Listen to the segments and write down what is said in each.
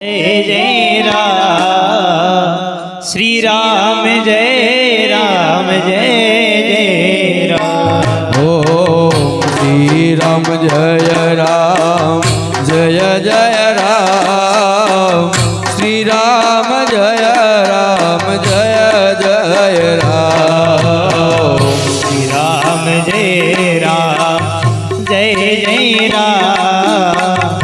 Jai Jai Ram Shri Ram Jai Ram Jai Jai Ram. Om Shri Ram Jai Ram Jai Jai Ram. Shri Ram Jai Ram Jai Jai Ram. Shri Ram Jai Ram Jai Jai Ram.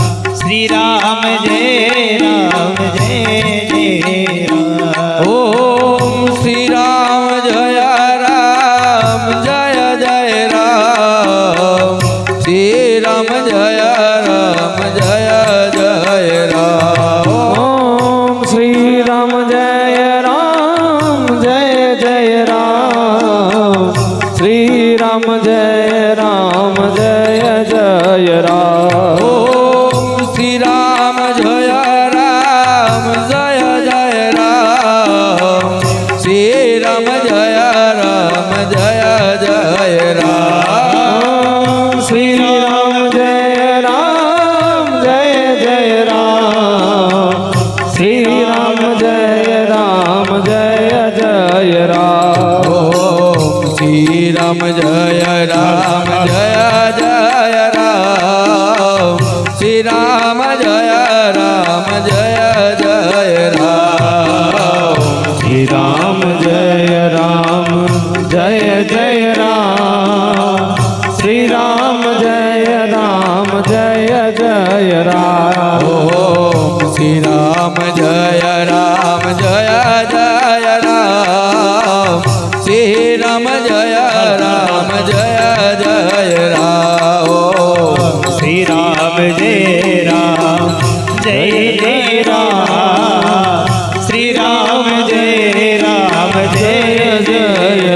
Shri Ram Jai Ram Jai Jai Ram. Om Shri Ram Jai Ram Jai Jai Ram. Shri Ram Jai Ram Jai Jai Ram. Om Shri Ram Jai Ram Jai Jai Ram. Shri Ram Jai Ram Jai Jai Ram. Om Shri Ram Jai Ram Jai Jai Ram. Shri Ram Jai Ram Jai Jai Ram. Shri Ram Jai Ram Jai Jai Ram. Shri Ram Jai Ram Jai Jai Ram. Om Shri Ram Jai Ram Jai Jai Ram. Shri Ram Jai Ram Jai Jai Ram. Shri Ram Jai Ram Jai Jai Ram. Shri Ram Jai Ram Jai Jai Ram. Om Shri Ram Jai Ram Jai Jai Ram. Shri Ram Jai Ram Jai Jai Ram. Om Shri Ram Jai Ram Jai Jai Ram. Shri Ram Jai Ram Jai Jai